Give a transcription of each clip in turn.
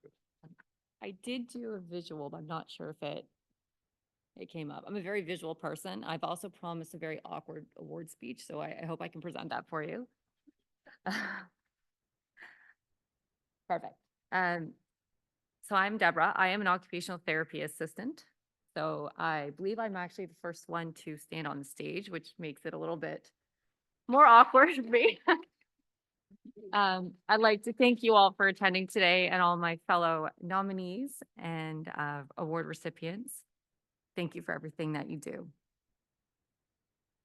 you. I did do a visual, but I'm not sure if it came up. I'm a very visual person. I've also promised a very awkward award speech, so I hope I can present that for you. Perfect. So I'm Debra. I am an occupational therapy assistant. So I believe I'm actually the first one to stand on the stage, which makes it a little bit more awkward for me. I'd like to thank you all for attending today and all my fellow nominees and award recipients. Thank you for everything that you do.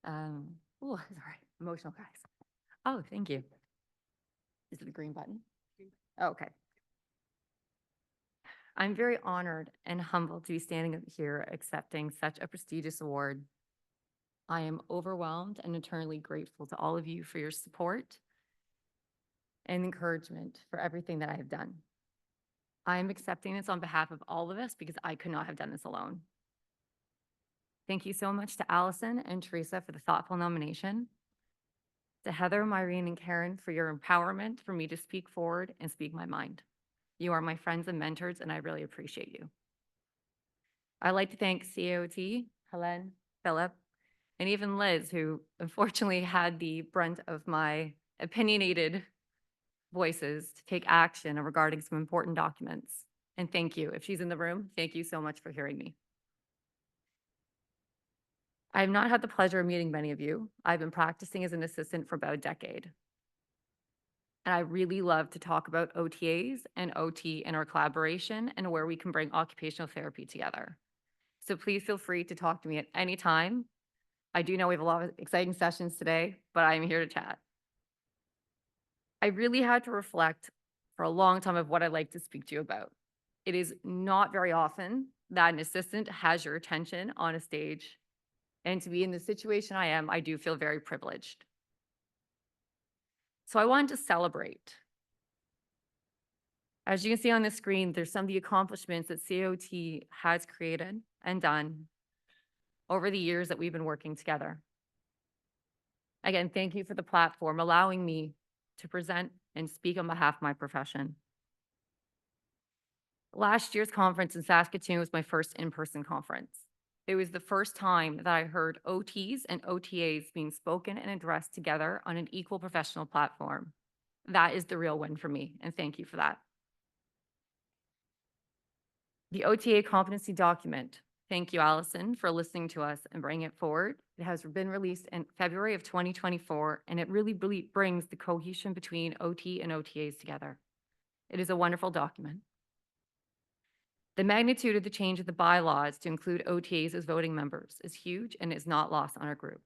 Oh, sorry, emotional guys. Oh, thank you. Is it the green button? Okay. I'm very honored and humbled to be standing here accepting such a prestigious award. I am overwhelmed and eternally grateful to all of you for your support and encouragement for everything that I have done. I am accepting this on behalf of all of us because I could not have done this alone. Thank you so much to Allison and Teresa for the thoughtful nomination, to Heather, Myrene, and Karen for your empowerment for me to speak forward and speak my mind. You are my friends and mentors, and I really appreciate you. I'd like to thank CAOT, Helen, Philip, and even Liz, who unfortunately had the brunt of my opinionated voices to take action regarding some important documents. And thank you. If she's in the room, thank you so much for hearing me. I have not had the pleasure of meeting many of you. I've been practicing as an assistant for about a decade. And I really love to talk about OTAs and OT and our collaboration and where we can bring occupational therapy together. So please feel free to talk to me at any time. I do know we have a lot of exciting sessions today, but I'm here to chat. I really had to reflect for a long time of what I'd like to speak to you about. It is not very often that an assistant has your attention on a stage. And to be in the situation I am, I do feel very privileged. So I wanted to celebrate. As you can see on the screen, there's some of the accomplishments that CAOT has created and done over the years that we've been working together. Again, thank you for the platform, allowing me to present and speak on behalf of my profession. Last year's conference in Saskatoon was my first in-person conference. It was the first time that I heard OTs and OTAs being spoken and addressed together on an equal professional platform. That is the real win for me, and thank you for that. The OTA competency document. Thank you, Allison, for listening to us and bringing it forward. It has been released in February of 2024, and it really brings the cohesion between OT and OTAs together. It is a wonderful document. The magnitude of the change of the bylaws to include OTAs as voting members is huge and is not lost on our group.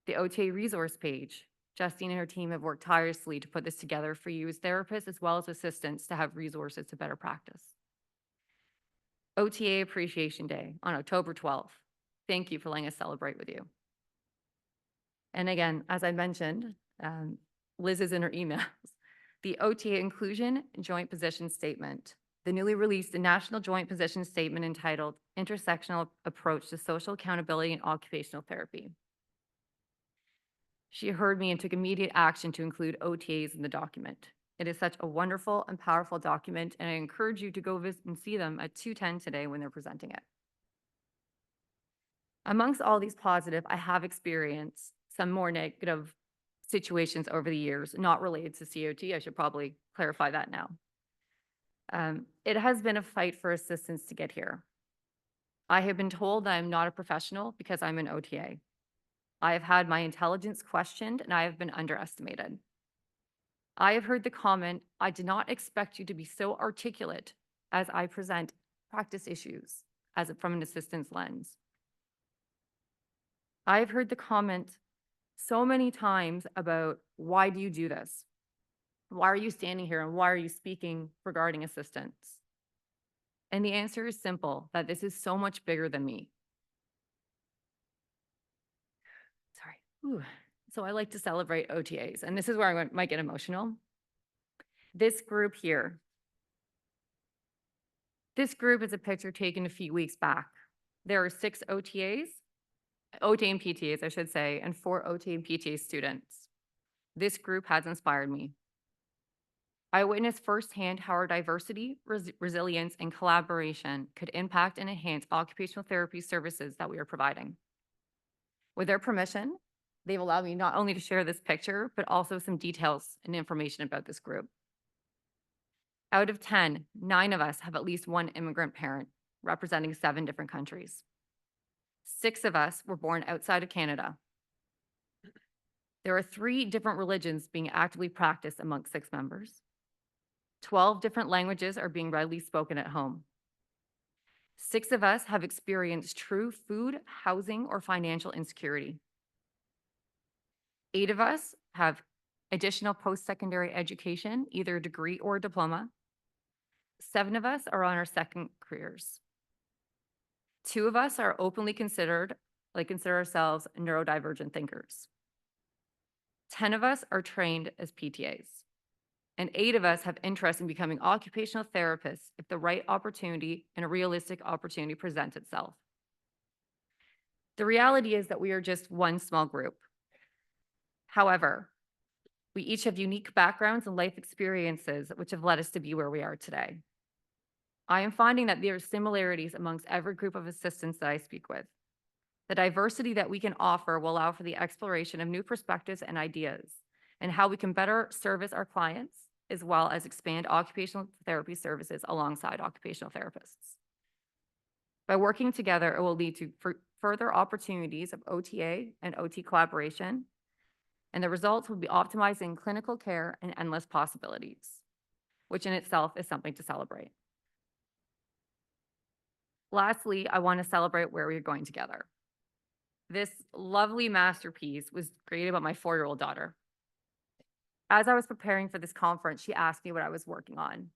The OTA resource page. Justine and her team have worked tirelessly to put this together for you as therapists as well as assistants to have resources to better practice. OTA Appreciation Day on October 12th. Thank you for letting us celebrate with you. And again, as I mentioned, Liz is in her emails. The OTA Inclusion Joint Position Statement. The newly released National Joint Position Statement entitled Intersectional Approach to Social Accountability and Occupational Therapy. She heard me and took immediate action to include OTAs in the document. It is such a wonderful and powerful document, and I encourage you to go visit and see them at 2:10 today when they're presenting it. Amongst all these positive, I have experienced some more negative situations over the years, not related to CAOT. I should probably clarify that now. It has been a fight for assistance to get here. I have been told that I'm not a professional because I'm an OTA. I have had my intelligence questioned and I have been underestimated. I have heard the comment, I did not expect you to be so articulate as I present practice issues from an assistant's lens. I have heard the comment so many times about why do you do this? Why are you standing here and why are you speaking regarding assistance? And the answer is simple, that this is so much bigger than me. Sorry. Ooh. So I like to celebrate OTAs, and this is where I might get emotional. This group here. This group is a picture taken a few weeks back. There are 6 OTAs, OTA and PTAs, I should say, and 4 OTA and PTA students. This group has inspired me. I witnessed firsthand how our diversity, resilience, and collaboration could impact and enhance occupational therapy services that we are providing. With their permission, they've allowed me not only to share this picture, but also some details and information about this group. Out of 10, 9 of us have at least one immigrant parent, representing 7 different countries. 6 of us were born outside of Canada. There are 3 different religions being actively practiced amongst 6 members. 12 different languages are being readily spoken at home. 6 of us have experienced true food, housing, or financial insecurity. 8 of us have additional post-secondary education, either a degree or a diploma. 7 of us are on our second careers. 2 of us are openly consider ourselves neurodivergent thinkers. 10 of us are trained as PTAs. And 8 of us have interest in becoming occupational therapists if the right opportunity and a realistic opportunity presents itself. The reality is that we are just one small group. However, we each have unique backgrounds and life experiences which have led us to be where we are today. I am finding that there are similarities amongst every group of assistants that I speak with. The diversity that we can offer will allow for the exploration of new perspectives and ideas, and how we can better service our clients, as well as expand occupational therapy services alongside occupational therapists. By working together, it will lead to further opportunities of OTA and OT collaboration, and the results will be optimizing clinical care and endless possibilities, which in itself is something to celebrate. Lastly, I want to celebrate where we're going together. This lovely masterpiece was created by my 4-year-old daughter. As I was preparing for this conference, she asked me what I was working on.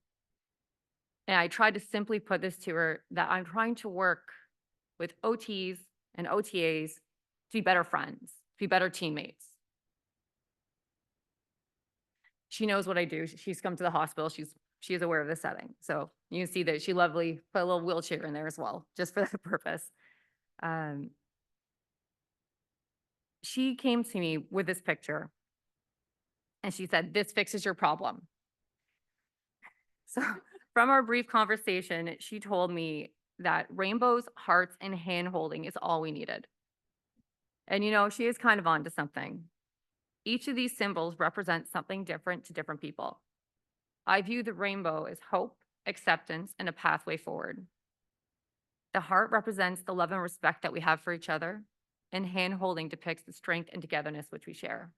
And I tried to simply put this to her that I'm trying to work with OTs and OTAs to be better friends, to be better teammates. She knows what I do. She's come to the hospital. She is aware of the setting. So you can see that she lovely put a little wheelchair in there as well, just for that purpose. She came to me with this picture and she said, "This fixes your problem." So from our brief conversation, she told me that rainbows, hearts, and hand holding is all we needed. And she is kind of onto something. Each of these symbols represents something different to different people. I view the rainbow as hope, acceptance, and a pathway forward. The heart represents the love and respect that we have for each other, and hand holding depicts the strength and togetherness which we share.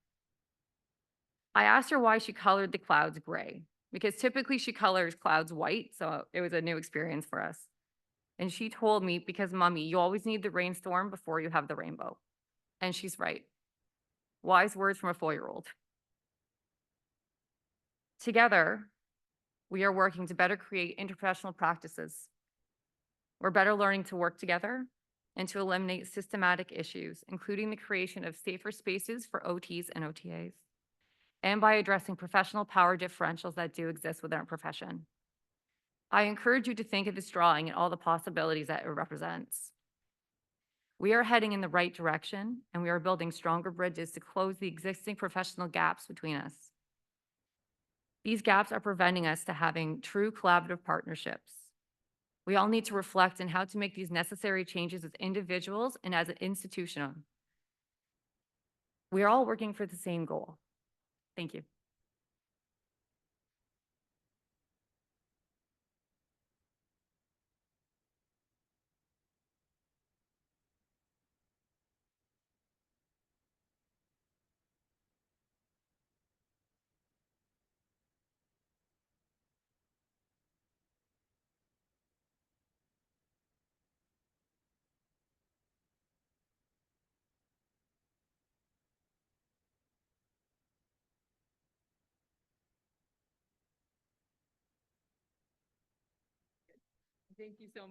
I asked her why she colored the clouds gray, because typically she colors clouds white, so it was a new experience for us. And she told me, "Because mommy, you always need the rainstorm before you have the rainbow." And she's right. Wise words from a 4-year-old. Together, we are working to better create interprofessional practices. We're better learning to work together and to eliminate systematic issues, including the creation of safer spaces for OTs and OTAs, and by addressing professional power differentials that do exist within our profession. I encourage you to think of this drawing and all the possibilities that it represents. We are heading in the right direction, and we are building stronger bridges to close the existing professional gaps between us. These gaps are preventing us to having true collaborative partnerships. We all need to reflect on how to make these necessary changes as individuals and as an institution. We are all working for the same goal. Thank you. Thank you so much.